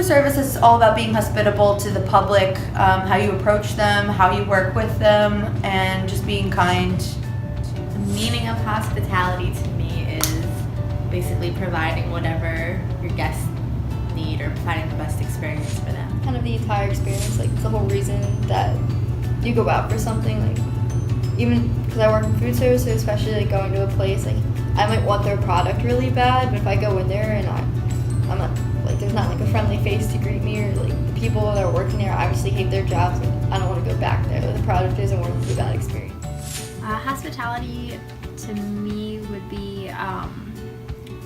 Customer service is all about being hospitable to the public, how you approach them, how you work with them, and just being kind. The meaning of hospitality to me is basically providing whatever your guests need or providing the best experience for them. Kind of the entire experience, like the whole reason that you go out for something, like even because I work in food service, so especially like going to a place, like I might want their product really bad, but if I go in there and I'm not, like there's not like a friendly face to greet me, or like the people that are working there obviously hate their jobs, like I don't want to go back there. Like, the product isn't worth the bad experience. Hospitality to me would be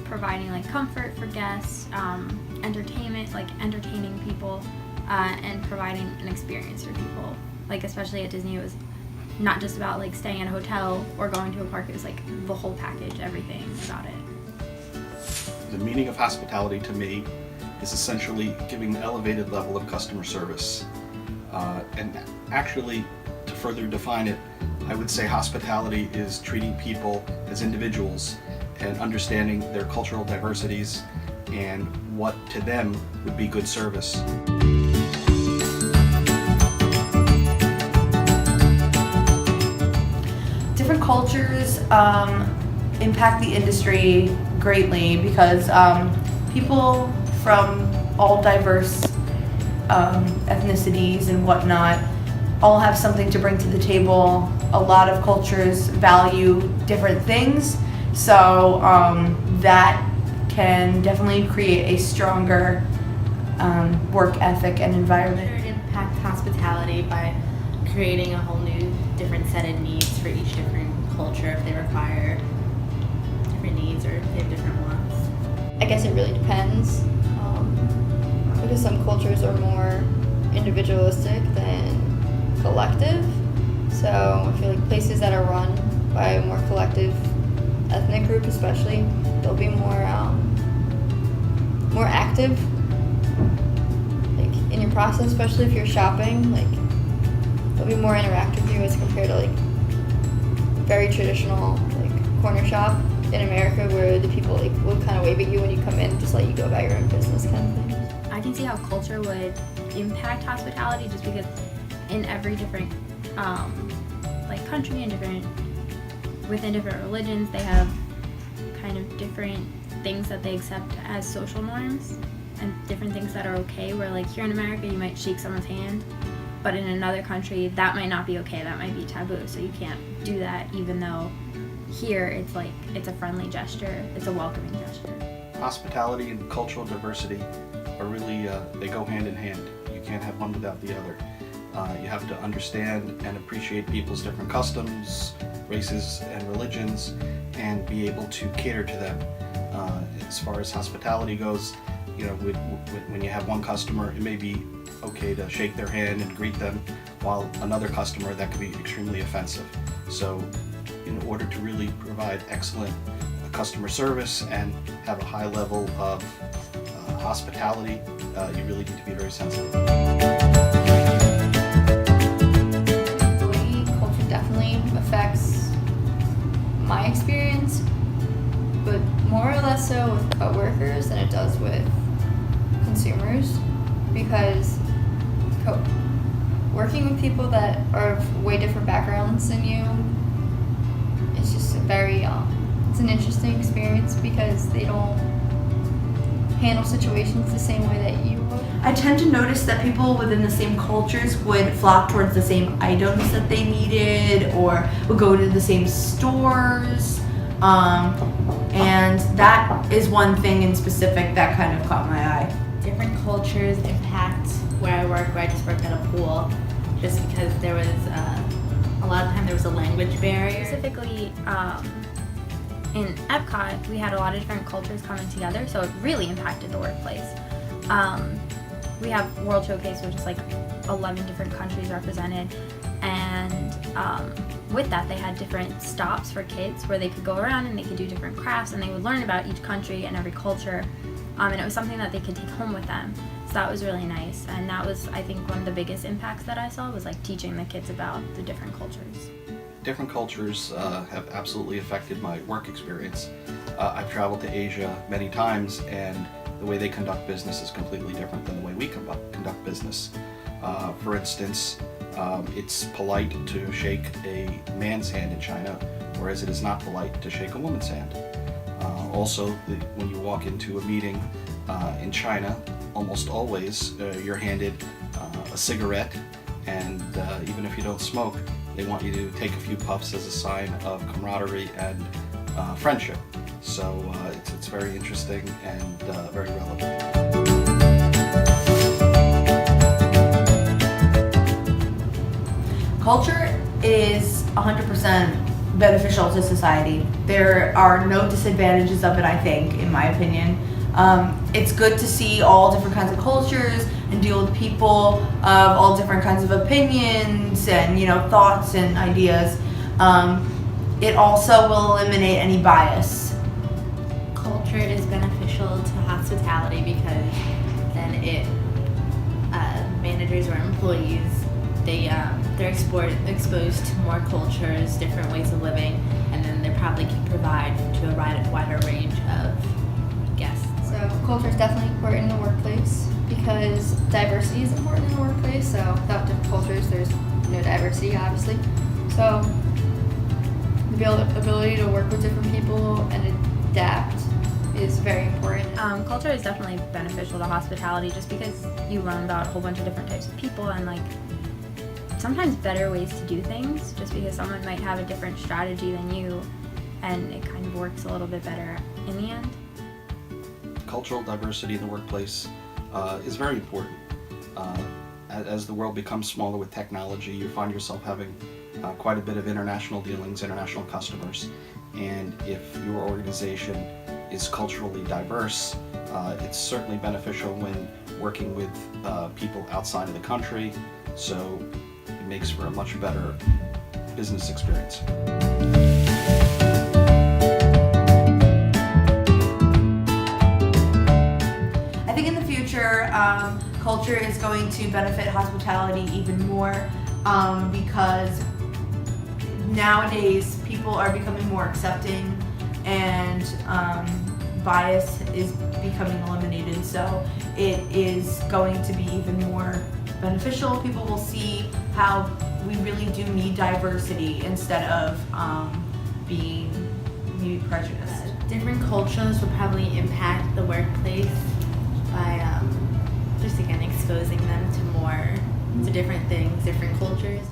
providing like comfort for guests, entertainment, like entertaining people, and providing an experience for people. Like especially at Disney, it was not just about like staying at a hotel or going to a park. It was like the whole package, everything about it. The meaning of hospitality to me is essentially giving an elevated level of customer service. And actually, to further define it, I would say hospitality is treating people as individuals and understanding their cultural diversities and what to them would be good service. Different cultures impact the industry greatly because people from all diverse ethnicities and whatnot all have something to bring to the table. A lot of cultures value different things, so that can definitely create a stronger work ethic and environment. It impacts hospitality by creating a whole new different set of needs for each different culture if they require different needs or if they have different wants. I guess it really depends, because some cultures are more individualistic than collective. So I feel like places that are run by a more collective ethnic group especially, they'll be more active, like in your process, especially if you're shopping, like they'll be more interactive with you as compared to like very traditional like corner shop in America where the people like will kind of wave at you when you come in, just let you go about your own business kind of thing. I can see how culture would impact hospitality just because in every different like country and within different religions, they have kind of different things that they accept as social norms and different things that are okay, where like here in America you might shake someone's hand, but in another country that might not be okay, that might be taboo, so you can't do that, even though here it's like it's a friendly gesture, it's a welcoming gesture. Hospitality and cultural diversity are really, they go hand in hand. You can't have one without the other. You have to understand and appreciate people's different customs, races, and religions, and be able to cater to them. As far as hospitality goes, you know, when you have one customer, it may be okay to shake their hand and greet them, while another customer, that could be extremely offensive. So in order to really provide excellent customer service and have a high level of hospitality, you really need to be very sensitive. Culture definitely affects my experience, but more or less so with coworkers than it does with consumers, because working with people that are of way different backgrounds than you, it's just a very it's an interesting experience because they don't handle situations the same way that you would. I tend to notice that people within the same cultures would flock towards the same items that they needed or would go to the same stores. And that is one thing in specific that kind of caught my eye. Different cultures impact where I work, where I just worked at a pool, just because there was a lot of time there was a language barrier. Specifically, in Epcot, we had a lot of different cultures coming together, so it really impacted the workplace. We have World Showcase, which is like 11 different countries represented, and with that they had different stops for kids where they could go around and they could do different crafts and they would learn about each country and every culture, and it was something that they could take home with them. So that was really nice, and that was, I think, one of the biggest impacts that I saw was like teaching the kids about the different cultures. Different cultures have absolutely affected my work experience. I've traveled to Asia many times, and the way they conduct business is completely different than the way we conduct business. For instance, it's polite to shake a man's hand in China, whereas it is not polite to shake a woman's hand. Also, when you walk into a meeting in China, almost always you're handed a cigarette, and even if you don't smoke, they want you to take a few puffs as a sign of camaraderie and friendship. So it's very interesting and very relevant. Culture is 100% beneficial to society. There are no disadvantages of it, I think, in my opinion. It's good to see all different kinds of cultures and deal with people of all different kinds of opinions and, thoughts and ideas. It also will eliminate any bias. Culture is beneficial to hospitality because then managers or employees, they're exposed to more cultures, different ways of living, and then they probably can provide to a wider range of guests. So culture is definitely important in the workplace because diversity is important in the workplace. So without different cultures, there's no diversity, obviously. So the ability to work with different people and adapt is very important. Culture is definitely beneficial to hospitality just because you learn about a whole bunch of different types of people and sometimes better ways to do things just because someone might have a different strategy than you, and it kind of works a little bit better in the end. Cultural diversity in the workplace is very important. As the world becomes smaller with technology, you find yourself having quite a bit of international dealings, international customers, and if your organization is culturally diverse, it's certainly beneficial when working with people outside of the country, so it makes for a much better business experience. I think in the future, culture is going to benefit hospitality even more because nowadays people are becoming more accepting and bias is becoming eliminated. So it is going to be even more beneficial. People will see how we really do need diversity instead of being maybe prejudiced. Different cultures will probably impact the workplace by just again exposing them to different things, different cultures.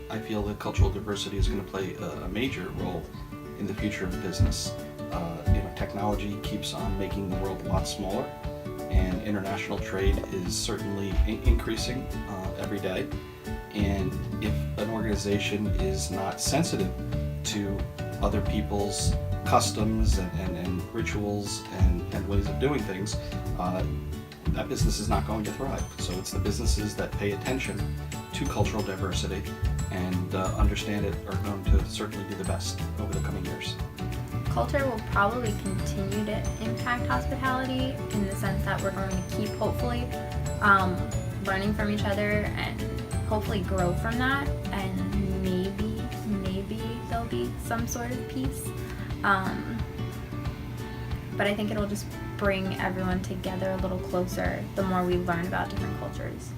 I feel that cultural diversity is going to play a major role in the future of business. Technology keeps on making the world a lot smaller, and international trade is certainly increasing every day. And if an organization is not sensitive to other people's customs and rituals and ways of doing things, that business is not going to thrive. So it's the businesses that pay attention to cultural diversity and understand it are going to certainly do the best over the coming years. Culture will probably continue to impact hospitality in the sense that we're going to keep hopefully learning from each other and hopefully grow from that, and maybe there'll be some sort of peace. But I think it'll just bring everyone together a little closer the more we learn about different cultures.